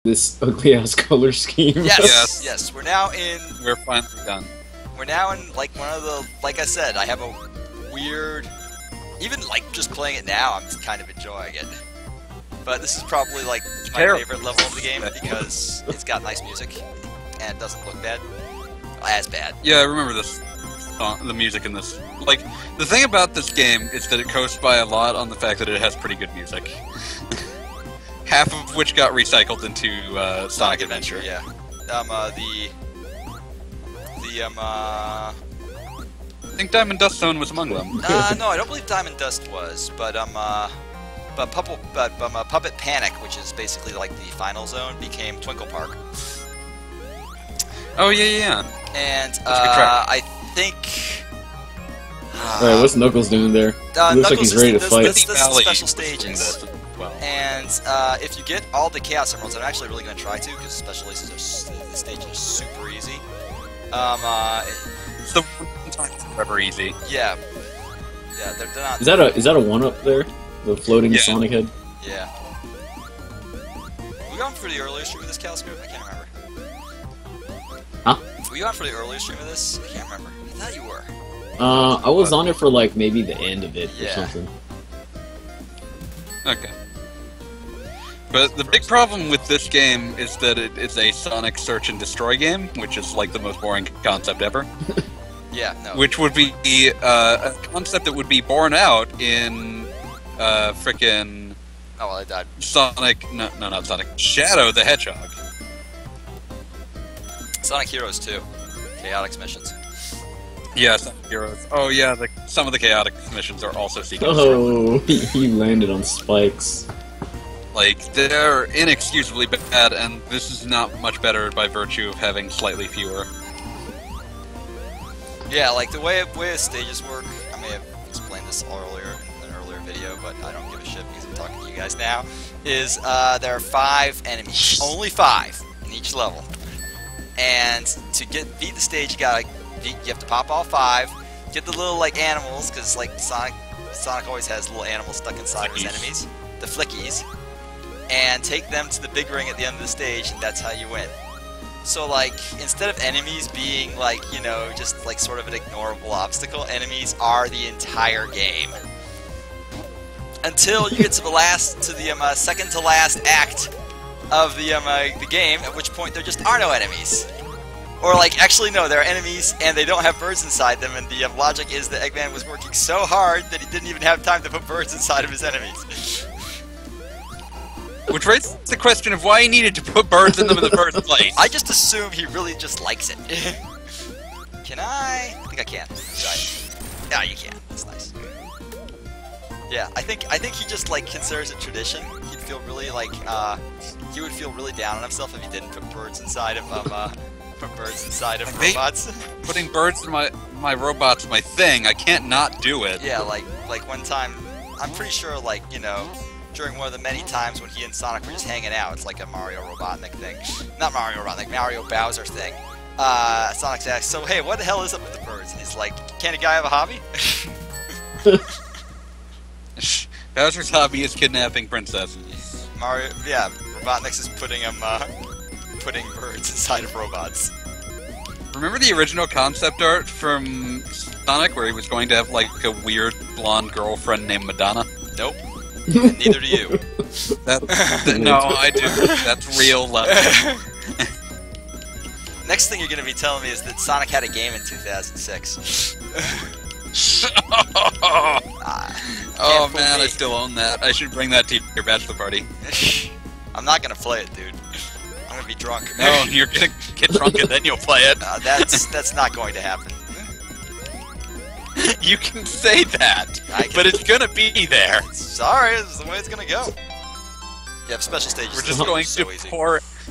this ugly ass color scheme. Yes, yes. We're now in. We're finally done. We're now in like one of the. Like I said, I have a weird. Even like just playing it now, I'm kind of enjoying it. But this is probably like my favorite level of the game because it's got nice music and it doesn't look bad. As bad. Yeah, I remember this. The music in this. Like, the thing about this game is that it coasts by a lot on the fact that it has pretty good music. Half of which got recycled into Sonic Adventure. Yeah. I think Diamond Dust Zone was among them. No, I don't believe Diamond Dust was, but Puppet Panic, which is basically like the final zone, became Twinkle Park. Oh yeah. And I think. Alright, what's Knuckles doing there? Looks like he's ready to fight. This is special stages. And if you get all the Chaos Emeralds, I'm actually really going to try to, because special stages are super easy. It's the one time forever easy. Yeah. Yeah, they're not... Is that a one-up there? The floating Sonic head? Yeah. Were you on for the earlier stream of this, Calscope? I can't remember. Huh? Were you on for the earlier stream of this? I can't remember. I thought you were. I was on it for like maybe the end of it or something. Okay. But the big problem with this game is that it is a Sonic search and destroy game, which is like the most boring concept ever. Yeah, no. Which would be a concept that would be borne out in frickin' Oh, well, I died. Sonic... No, not Sonic. Shadow the Hedgehog. Sonic Heroes 2. Chaotix missions. Yeah, Sonic Heroes. Oh yeah, some of the chaotic missions are also sequels. Oh, he landed on spikes. Like, they're inexcusably bad, and this is not much better by virtue of having slightly fewer. Yeah, like the way the stages work, I may have explained this earlier in an earlier video, but I don't give a shit because I'm talking to you guys now, is there are 5 enemies. Only 5 in each level. And to beat the stage, you have to pop all 5, get the little like animals, because like Sonic always has little animals stuck inside his enemies, the flickies, and take them to the big ring at the end of the stage, and that's how you win. So like, instead of enemies being like, you know, just like sort of an ignorable obstacle, enemies are the entire game. Until you get to the second to last act of the game, at which point there just are no enemies. Or like, actually no, there are enemies and they don't have birds inside them, and the logic is that Eggman was working so hard that he didn't even have time to put birds inside of his enemies. Which raises the question of why he needed to put birds in them in the first place. I just assume he really just likes it. Can I? I think I can. Yeah, you can. That's nice. Yeah, I think he just like considers it tradition. He'd feel really like he would feel really down on himself if he didn't put birds inside of robots. Putting birds in my robots my thing. I can't not do it. Yeah, like one time, I'm pretty sure like, you know, during one of the many times when he and Sonic were just hanging out, it's like a Mario Robotnik thing. Not Mario Robotnik, Mario Bowser thing. Sonic's asked, so hey, what the hell is up with the birds? And he's like, can't a guy have a hobby? Bowser's hobby is kidnapping princesses. Robotnik is putting birds inside of robots. Remember the original concept art from Sonic where he was going to have like a weird blonde girlfriend named Madonna? Nope. Neither do you. No, I do. That's real love. Next thing you're going to be telling me is that Sonic had a game in 2006. Oh man, I still own that. I should bring that to your bachelor party. I'm not going to play it, dude. I'm going to be drunk. No, you're going to get drunk and then you'll play it. That's not going to happen. You can say that, but it's gonna be there. Sorry, this is the way it's gonna go. You have special stages.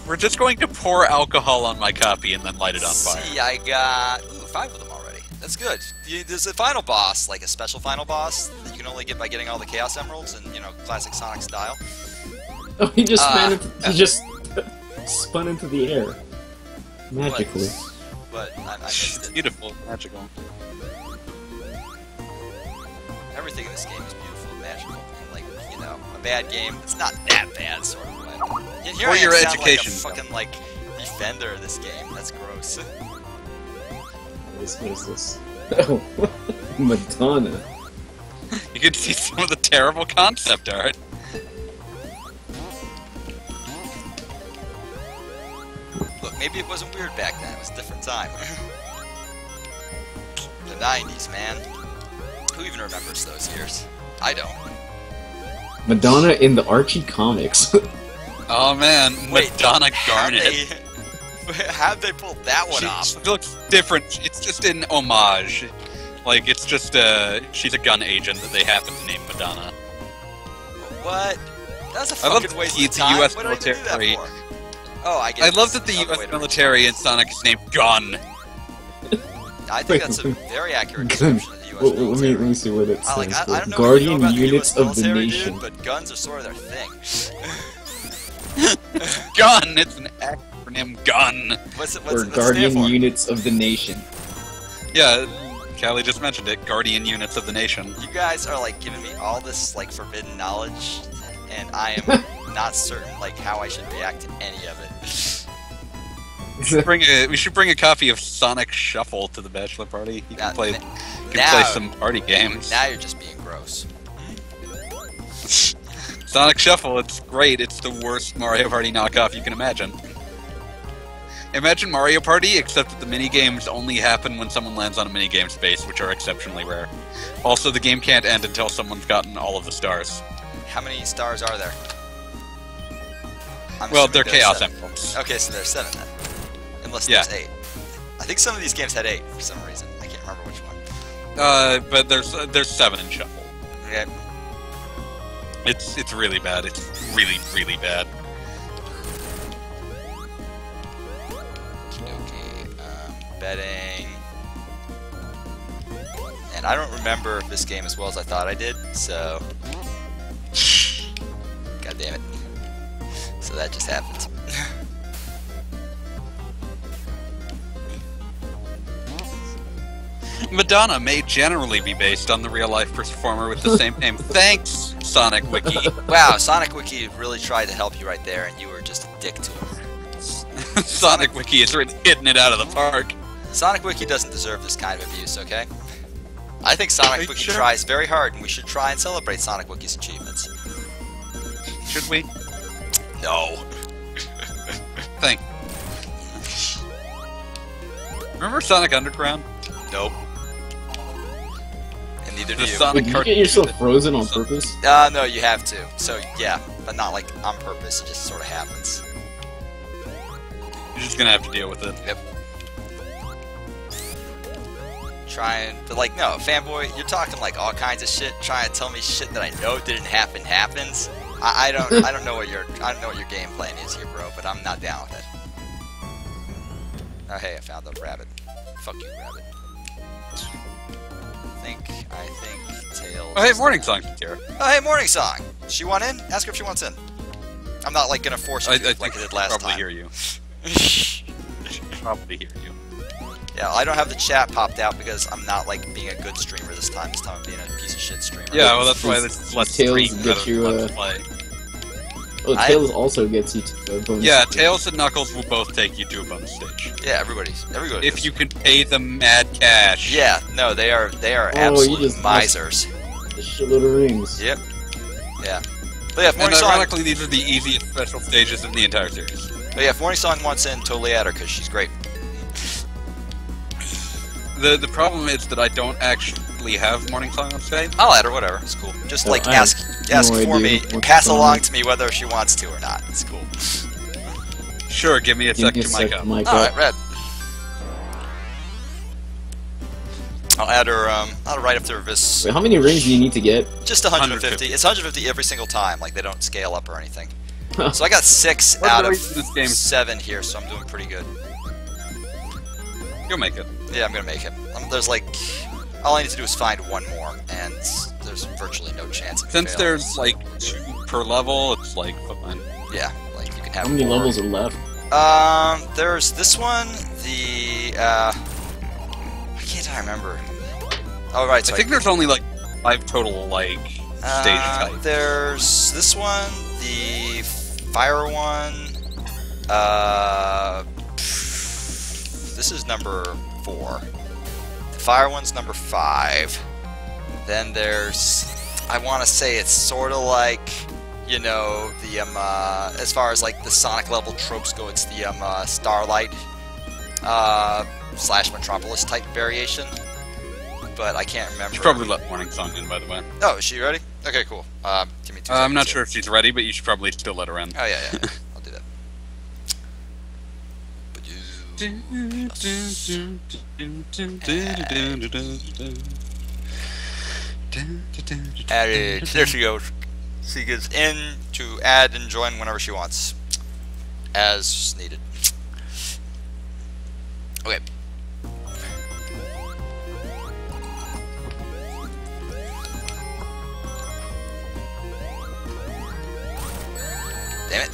We're just going to pour alcohol on my copy and then light it on fire. See, I got 5 of them already. That's good. There's a final boss, like a special final boss that you can only get by getting all the Chaos Emeralds in, you know, classic Sonic style. Oh, he just spun into the air magically. But I missed it. Beautiful, magical. Everything in this game is beautiful and magical. And, like, you know, a bad game, it's not that bad, sort of way. Yeah, here For I am your sound education. like a fucking like defender of this game. That's gross. What is this? Oh, Madonna. You can see some of the terrible concept art. Look, maybe it wasn't weird back then. It was a different time. The 90s, man. Who even remembers those years? I don't. Madonna in the Archie comics. Oh man, Madonna Garnet. How'd they pull that one off? She looks different. It's just an homage. Like, it's just she's a gun agent that they happen to name Madonna. What? That's a I love fucking waste the of time. US What did I do that military. for? Oh, I get I it. love that the This is another way U.S. to military in Sonic is named Gun. I think that's a very accurate Gun. description of the U.S. Let military. me see what it I, like, stands I for. don't know Guardian what you know about Units the US of the military, Nation. dude, but guns are sort of their thing. Gun! It's an acronym, Gun! What's it Or stand Guardian for? Units of the Nation. Yeah, Callie just mentioned it. Guardian Units of the Nation. You guys are like giving me all this like forbidden knowledge, and I am not certain like how I should react to any of it. We should bring a copy of Sonic Shuffle to the bachelor party. You can play now- some party games. Now you're just being gross. Sonic Shuffle, it's great. It's the worst Mario Party knockoff you can imagine. Imagine Mario Party, except that the minigames only happen when someone lands on a minigame space, which are exceptionally rare. Also, the game can't end until someone's gotten all of the stars. How many stars are there? I'm Well, assuming they're there's Chaos 7. Emeralds. Okay, so there's 7 then. Unless Yeah. there's 8. I think some of these games had 8 for some reason. I can't remember which one. But there's 7 in Shuffle. Okay. It's really bad. It's really, really bad. Okay. Betting. And I don't remember this game as well as I thought I did, so. God damn it. So that just happened. Madonna may generally be based on the real-life performer with the same name. Thanks, Sonic Wiki. Wow, Sonic Wiki really tried to help you right there, and you were just a dick to him. Sonic Wiki is really hitting it out of the park. Sonic Wiki doesn't deserve this kind of abuse, okay? I think Sonic Are you Wiki sure? tries very hard, and we should try and celebrate Sonic Wiki's achievements. Should we? No. Thank. Remember Sonic Underground? Nope. And neither do The you. Sonic Wait, did you cartoon get yourself that- frozen on purpose? No, you have to. So, yeah, but not like on purpose, it just sort of happens. You're just gonna have to deal with it. Yep. Trying, but like, no, fanboy, you're talking like all kinds of shit, trying to tell me shit that I know didn't happen happens. I don't know what your game plan is here, bro, but I'm not down with it. Oh, hey, I found a rabbit. Fuck you, rabbit. I think Tails. Oh, hey, Morning Song here. Oh, hey, Morning Song. She want in? Ask her if she wants in. I'm not like gonna force you I to, think like I did she'll last probably time. hear you. She'll probably hear you. Yeah, I don't have the chat popped out because I'm not like being a good streamer this time. This time I'm being a piece of shit streamer. Yeah, well, that's why this is less Tails stream get rather you, than let's play. Oh, Tails also gets you to a bonus. Yeah, stage. Tails and Knuckles will both take you to a bonus stage. Yeah, everybody. If you can pay them mad cash. Yeah, no, they are Oh, you absolute just misers. A shitload of rings. Yep. Yeah. But yeah, if And Morning Song, ironically, these are the easiest special stages in the entire series. if Morning Song wants in, totally add her because she's great. The problem is that I don't actually have Morning Song on Skype. I'll add her, whatever. It's cool. Just Oh, like I have ask no for idea me, what's and pass going along on. to me whether she wants to or not. It's cool. Sure, give me a Give sec me a to sec mic up. to mic All up. right, Red. I'll add her. I'll write up to her this. Wait, how many rings do you need to get? Just 150. It's 150 every single time. Like they don't scale up or anything. Huh. So I got 6 What are out the of rates in this game? 7 here, so I'm doing pretty good. You'll make it. Yeah, I'm gonna make it. There's like, all I need to do is find one more, and there's virtually no chance of Since fail. there's like 2 per level, it's like fine. Yeah, like you can have How many more. levels are left? There's this one, the, why can't I remember? Oh, right, so I think there's only like 5 total like stage types. There's this one, fire one. This is number 4. The fire one's number 5. Then there's, I want to say it's sort of like, you know, the as far as like the Sonic level tropes go, it's the Starlight / Metropolis type variation. But I can't remember. You should probably let Morning Song in, by the way. Oh, is she ready? Okay, cool. Give me 2 seconds. I'm not sure if she's ready, but you should probably still let her in. Oh yeah, yeah. I'll do that. Added. There she goes. She gets in to add and join whenever she wants, as needed. Okay. Damn it.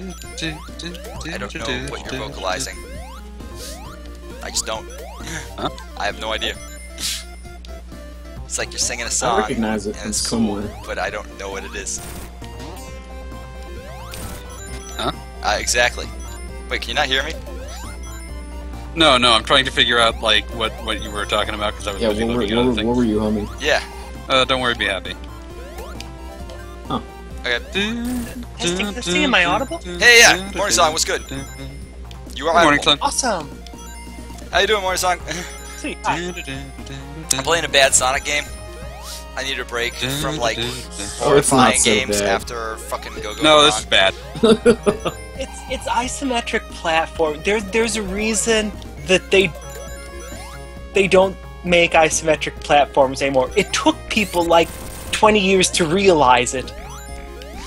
I don't know what you're vocalizing. I just don't. Huh? I have no idea. It's like you're singing a I song. recognize it and from it's cool, somewhere. but I don't know what it is. Huh? Exactly. Wait, can you not hear me? No, I'm trying to figure out like what you were talking about because I was Yeah, busy looking at other what things. were you humming? Yeah. Don't worry, be happy. Huh. Okay. Testing, am I audible? Hey, yeah. Morning Song, what's good? You are Morning audible. Song. Awesome. How you doing, Morning Song? Sweet. Hi. I'm playing a bad Sonic game. I need a break from like Oh, it's not horrifying so games bad. after fucking Go-Go. No, this is bad. It's isometric platform. There's a reason that they don't make isometric platforms anymore. It took people like 20 years to realize it,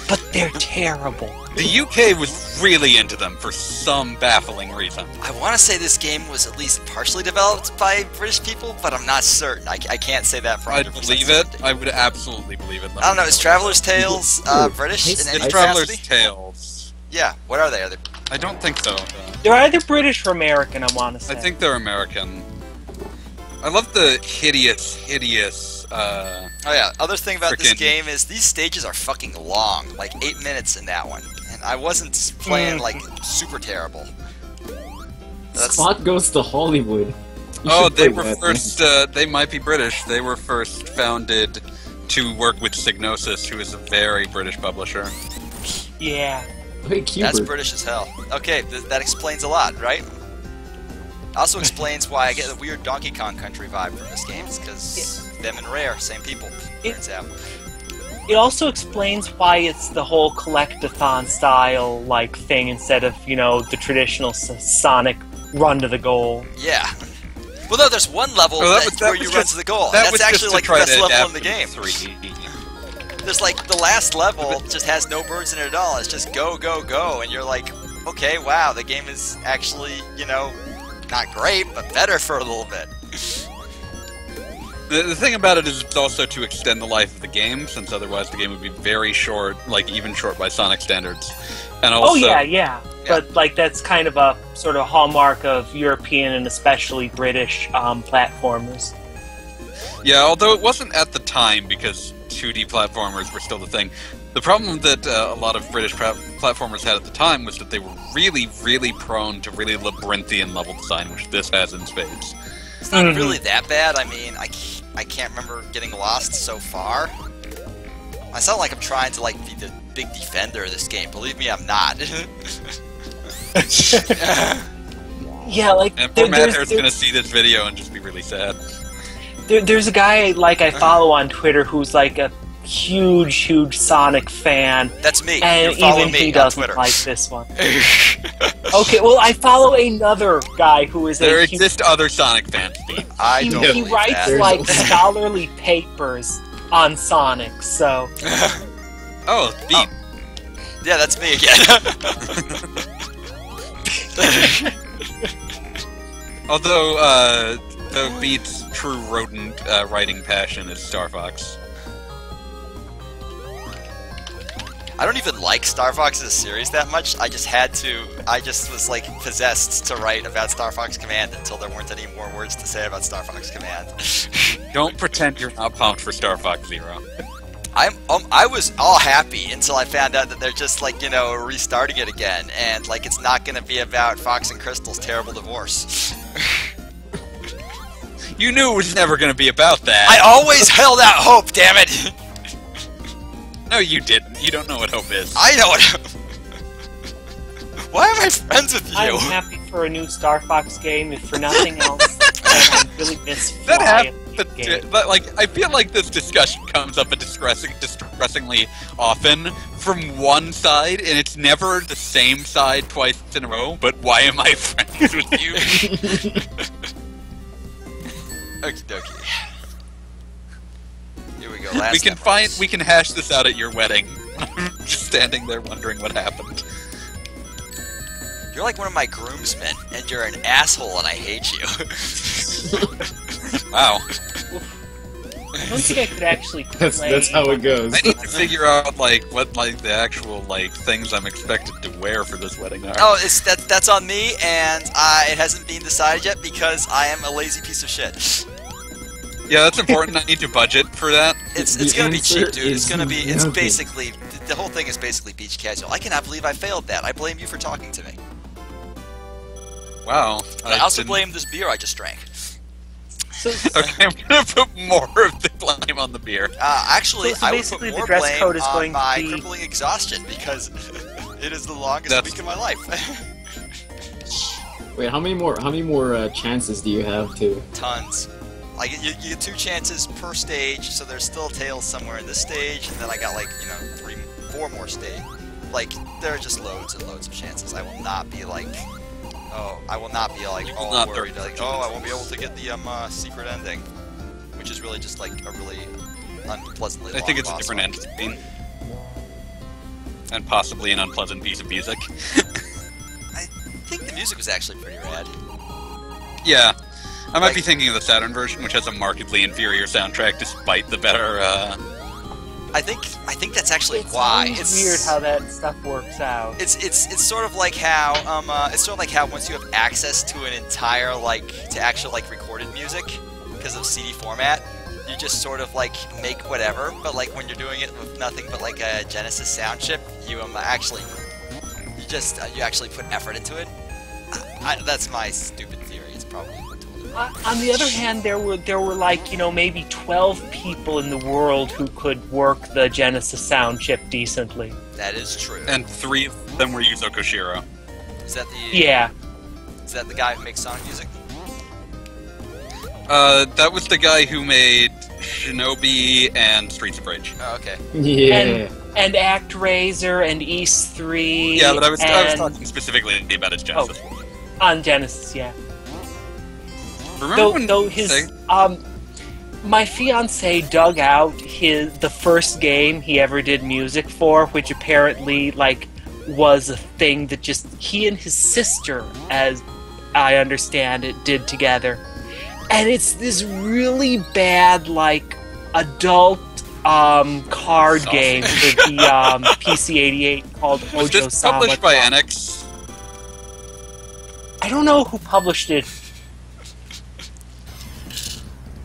but they're terrible. The UK was really into them for some baffling reason. I want to say this game was at least partially developed by British people, but I'm not certain. I can't say that for 100%. I'd believe it. I would absolutely believe it. I don't know. Is Traveler's Tales British in any It's Traveler's capacity? Tales. Yeah. What are they? Are they? I don't think so. They're either British or American, I want to say. I think they're American. I love the hideous. Oh yeah. Other thing about this Frickin- game is these stages are fucking long. Like 8 minutes in that one, and I wasn't playing like super terrible. That's Spot goes to Hollywood. You Oh, should they play were that, first. They might be British. They were first founded to work with Psygnosis, who is a very British publisher. Yeah. man. Hey, Cubert. That's British as hell. Okay, that explains a lot, right? Also explains why I get a weird Donkey Kong Country vibe from this game. It's because them and Rare, same people. Turns out. It also explains why it's the whole collectathon style like thing instead of, you know, the traditional Sonic run to the goal. Yeah. Well, no, there's one level where you run to the goal. That That's was actually just like to the try best to level adapt in the to game. 3D. There's like the last level just has no birds in it at all. It's just go, go, go, and you're like, okay, wow, the game is actually, you know, not great, but better for a little bit. The thing about it is it's also to extend the life of the game, since otherwise the game would be very short, like even short by Sonic standards. And also, Oh yeah. But like that's kind of a sort of hallmark of European and especially British platformers. Yeah, although it wasn't at the time because 2D platformers were still the thing. The problem that a lot of British platformers had at the time was that they were really, really prone to really labyrinthian level design, which this has in spades. It's not really that bad. I mean, I can't remember getting lost so far. I sound like I'm trying to like be the big defender of this game. Believe me, I'm not. Yeah, like And poor Matt Harris gonna see this video and just be really sad. there's a guy like I follow on Twitter who's like a huge Sonic fan, That's me. and You follow even me he on doesn't Twitter. like this one. Okay, well I follow another guy who is There a exist other Sonic fans, Steve. I don't he believe writes that. like scholarly papers on Sonic, so Oh, Beat. Yeah, that's me again. Although, Beat's true rodent writing passion is Star Fox. I don't even like Star Fox as a series that much. I just had to. I just was like possessed to write about Star Fox Command until there weren't any more words to say about Star Fox Command. Don't pretend you're not pumped for Star Fox Zero. I was all happy until I found out that they're just like, you know, restarting it again, and like it's not going to be about Fox and Crystal's terrible divorce. You knew it was never going to be about that. I always held out hope, damn it! No, you didn't. You don't know what hope is. I know what. Why am I friends with you? I'm happy for a new Star Fox game, if for nothing else. I really miss That Fly happened. in the game. But like, I feel like this discussion comes up distressingly often from one side, and it's never the same side twice in a row. But why am I friends with you? Okie dokie. Here we go. Last We can hash this out at your wedding. I'm just standing there wondering what happened. You're like one of my groomsmen, and you're an asshole, and I hate you. Wow. I don't think I could actually play. That's how it goes. I need to figure out like what like the actual like things I'm expected to wear for this wedding are. Oh, that's on me, and it hasn't been decided yet because I am a lazy piece of shit. Yeah, that's important. I need to budget for that. It's The gonna be cheap, answer dude. It's is gonna be. It's nothing. basically the whole thing is basically beach casual. I cannot believe I failed that. I blame you for talking to me. Wow. I also didn't- blame this beer I just drank. So, Okay, I'm gonna put more of the blame on the beer. Actually, So I would basically put the more dress blame code is on going to my be- crippling exhaustion because it is the longest That's- week of my life. Wait, how many more chances do you have to? Tons. Like you get 2 chances per stage, so there's still tails somewhere in this stage, and then I got like 4 more stage. Like there are just loads and loads of chances. I will not be like, You will all not worried throw like, the oh, I chances. won't be able to get the secret ending, which is really just like a really unpleasantly. I think long it's a boss different fight. end scene. And possibly an unpleasant piece of music. I think the music was actually pretty rad. Yeah. I might Like- be thinking of the Saturn version, which has a markedly inferior soundtrack despite the better, I think that's actually it's why. always It's weird how that stuff works out. It's sort of like how once you have access to an entire to actual recorded music because of CD format, you just sort of make whatever. But when you're doing it with nothing but a Genesis sound chip, you actually put effort into it. That's my stupid theory. It's probably totally wrong. On the other hand, there were maybe 12 people in the world who could work the Genesis sound chip decently. That is true. and 3 of them were Yuzo Koshiro. Is that Yeah. Is that the guy who makes Sonic music? That was the guy who made Shinobi and Streets of Rage. Oh, okay. Yeah. And ActRaiser and East 3. Yeah, but I was and talking specifically about his Genesis. on Genesis, yeah. Remember when Though his Say- my fiance dug out the first game he ever did music for, which apparently was a thing that just he and his sister, as I understand it, did together. And it's this really bad adult card Saucy. game for the PC-88 called was Ojo this published by Sama. Enix? I don't know who published it,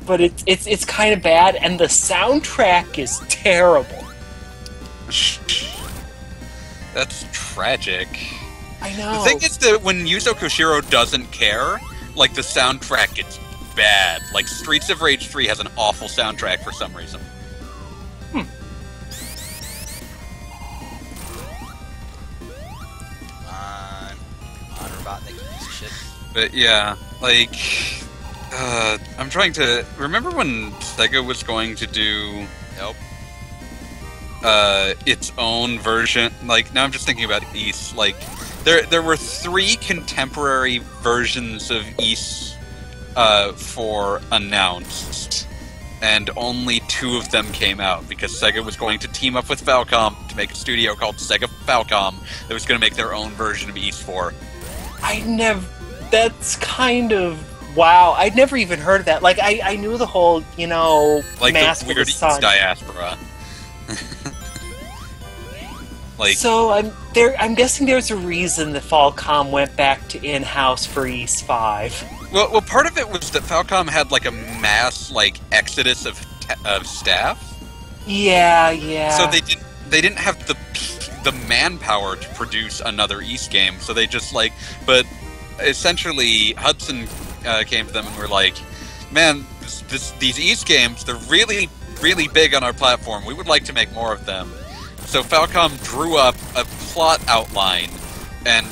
but it's kind of bad, and the soundtrack is terrible. That's tragic. I know. The thing is that when Yuzo Koshiro doesn't care, the soundtrack gets bad. Streets of Rage 3 has an awful soundtrack for some reason. On Robotnik, you piece of shit. But yeah, I'm trying to remember when Sega was going to do Nope. its own version. Now I'm just thinking about Ys. There were 3 contemporary versions of Ys for announced, and only 2 of them came out because Sega was going to team up with Falcom to make a studio called Sega Falcom that was going to make their own version of Ys 4. That's kind of wow. I'd never even heard of that. I knew the whole Mask The of weird the Ys Sun. diaspora. Like, So I'm guessing there's a reason that Falcom went back to in-house for Ys 5. well, part of it was that Falcom had like a mass like exodus of staff. Yeah. So they didn't have the manpower to produce another Ys game. So they just like, but essentially Hudson came to them and were like, "Man, these Ys games, they're really, really big on our platform. We would like to make more of them." So Falcom drew up a plot outline and,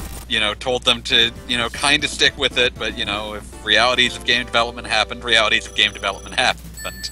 told them to, kind of stick with it, but, if realities of game development happened, realities of game development happened.